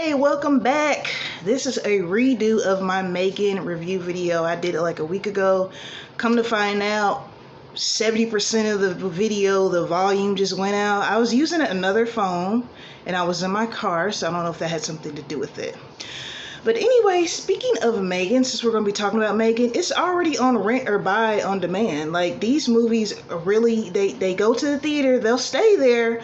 Hey, welcome back. This is a redo of my M3Gan review video. I did it like a week ago. Come to find out, 70% of the video, the volume just went out. I was using another phone and I was in my car, so I don't know if that had something to do with it. But anyway, speaking of M3Gan, since we're going to be talking about M3Gan, it's already on rent or buy on demand. Like, these movies really, they go to the theater, they'll stay there,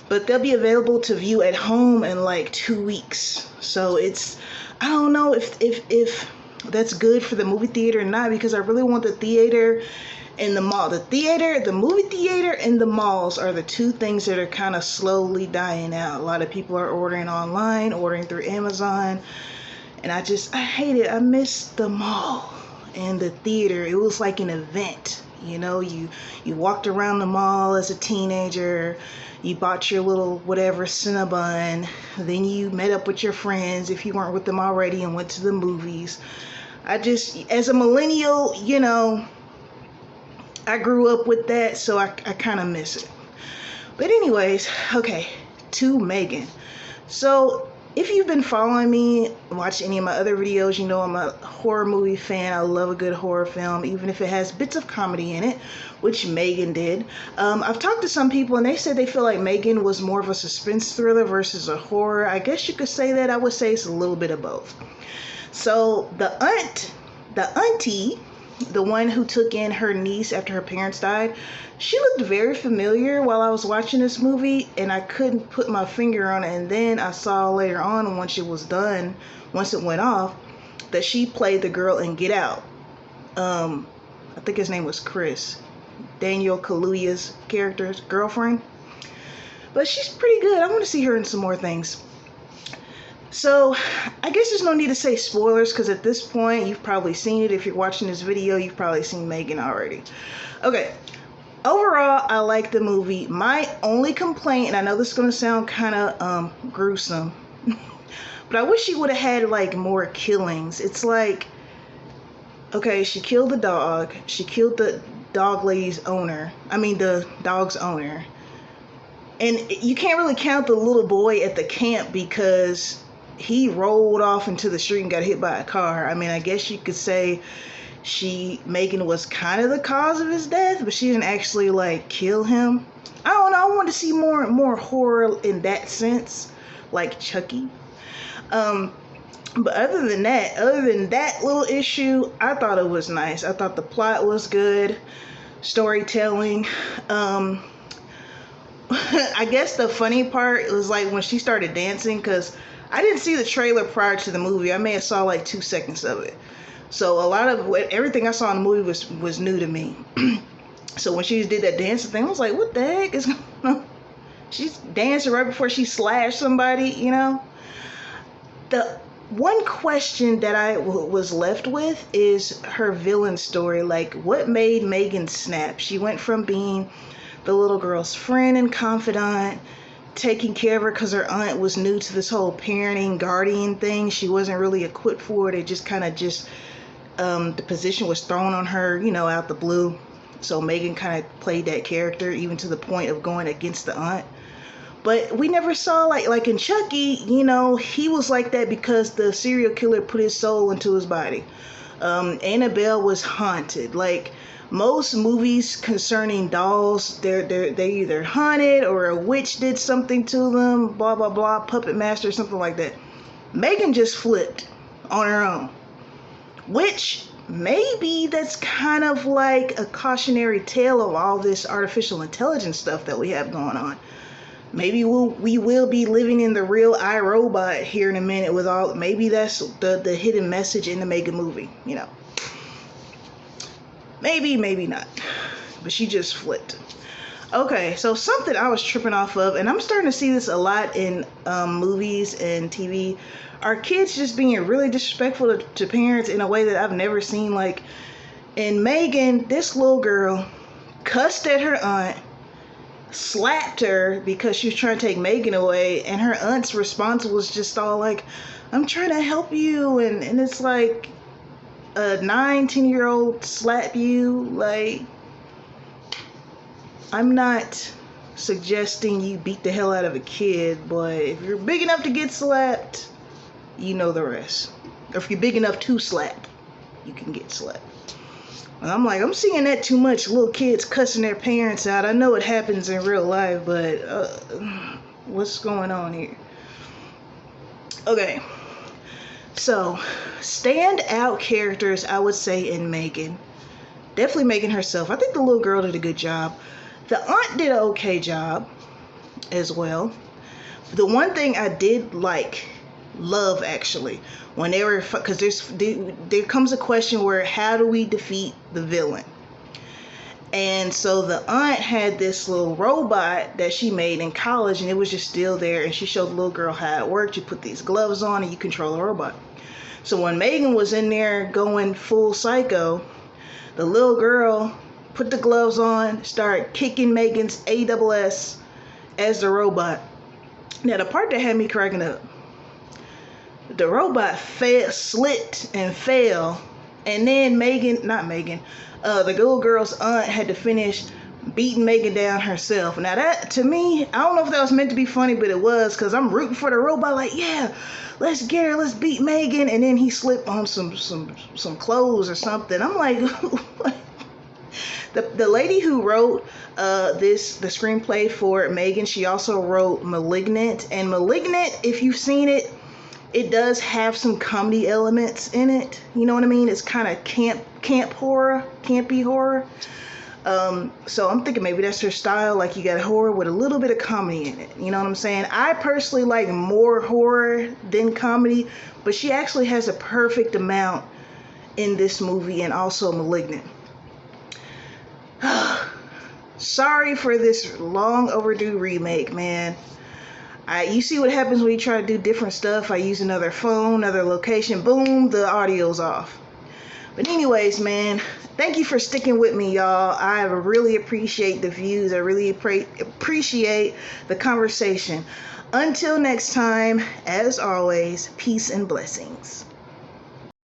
but they'll be available to view at home in like 2 weeks. So I don't know if that's good for the movie theater or not, because I really want the theater and the mall. The movie theater and the malls are the two things that are kind of slowly dying out. A lot of people are ordering online, ordering through Amazon. And I hate it. I miss the mall and the theater. It was like an event. You know, you walked around the mall as a teenager. You bought your little whatever Cinnabon. Then you met up with your friends if you weren't with them already and went to the movies. As a millennial, you know, I grew up with that, so I kind of miss it. But anyways, okay, to M3Gan. So if you've been following me, watch any of my other videos, you know I'm a horror movie fan. I love a good horror film, even if it has bits of comedy in it, which M3Gan did. I've talked to some people and they said they feel like M3Gan was more of a suspense thriller versus a horror. I guess you could say that. I would say it's a little bit of both. So the auntie, the one who took in her niece after her parents died, she looked very familiar while I was watching this movie, and I couldn't put my finger on it. And then I saw later on, once it was done, once it went off, that she played the girl in Get Out. I think his name was Chris, Daniel Kaluuya's character's girlfriend. But she's pretty good. I want to see her in some more things. So I guess there's no need to say spoilers, because at this point you've probably seen it. If you're watching this video, you've probably seen M3Gan already. Okay, overall I like the movie. My only complaint, and I know this is going to sound kind of gruesome, but I wish she would have had like more killings. It's like, okay, she killed the dog, she killed the dog's owner, and you can't really count the little boy at the camp because he rolled off into the street and got hit by a car. I mean, I guess you could say M3Gan was kind of the cause of his death, but she didn't actually like kill him. I don't know. I want to see more horror in that sense, like Chucky. But other than that little issue, I thought it was nice. I thought the plot was good, storytelling. I guess the funny part was like when she started dancing, because I didn't see the trailer prior to the movie. I may have saw like 2 seconds of it. So a lot of everything I saw in the movie was new to me. So when she did that dancing thing, I was like, what the heck is going on? She's dancing right before she slashed somebody, you know? The one question that I was left with is her villain story. Like, what made M3Gan snap? She went from being the little girl's friend and confidant, taking care of her because her aunt was new to this whole parenting, guardian thing. She wasn't really equipped for it. It just kind of the position was thrown on her, you know, out the blue. So M3Gan kind of played that character, even to the point of going against the aunt. But we never saw, like in Chucky, you know, he was like that because the serial killer put his soul into his body. Annabelle was haunted. Like, most movies concerning dolls, they're either haunted or a witch did something to them, blah blah blah, puppet master, something like that. M3Gan just flipped on her own, which maybe that's kind of like a cautionary tale of all this artificial intelligence stuff that we have going on. Maybe we will be living in the real iRobot here in a minute with all. Maybe that's the hidden message in the M3Gan movie, you know. Maybe not, but she just flipped. Okay, so something I was tripping off of, and I'm starting to see this a lot in movies and TV, are kids just being really disrespectful to parents in a way that I've never seen. Like in M3Gan, this little girl cussed at her aunt, slapped her because she was trying to take M3Gan away, and her aunt's response was just all like, I'm trying to help you, and it's like, a 9-10-year-old slap you. Like, I'm not suggesting you beat the hell out of a kid, but if you're big enough to get slapped, you know the rest. Or if you're big enough to slap, you can get slapped. And I'm like, I'm seeing that too much. Little kids cussing their parents out. I know it happens in real life, but what's going on here? Okay, so standout characters, I would say, in M3Gan. Definitely M3Gan herself. I think the little girl did a good job. The aunt did an okay job as well. The one thing I did love actually, when they were, because there comes a question where how do we defeat the villain? And so the aunt had this little robot that she made in college, and it was just still there, and she showed the little girl how it worked. You put these gloves on and you control the robot. So when M3Gan was in there going full psycho, the little girl put the gloves on, started kicking M3Gan's ASS as the robot. Now the part that had me cracking up, the robot slipped and fell, and then the little girl's aunt had to finish beating M3Gan down herself. Now that, to me, I don't know if that was meant to be funny, but it was, because I'm rooting for the robot, like, yeah, let's get her, let's beat M3Gan, and then he slipped on some clothes or something. I'm like, the lady who wrote the screenplay for M3Gan, she also wrote Malignant, and Malignant, if you've seen it, it does have some comedy elements in it. You know what I mean? It's kind of campy horror. So I'm thinking maybe that's her style. Like, you got horror with a little bit of comedy in it. You know what I'm saying? I personally like more horror than comedy, but she actually has a perfect amount in this movie, and also Malignant. Sorry for this long overdue remake, man. You see what happens when you try to do different stuff. I use another phone, another location, boom, the audio's off. But anyways, man, thank you for sticking with me, y'all. I really appreciate the views. I really appreciate the conversation. Until next time, as always, peace and blessings.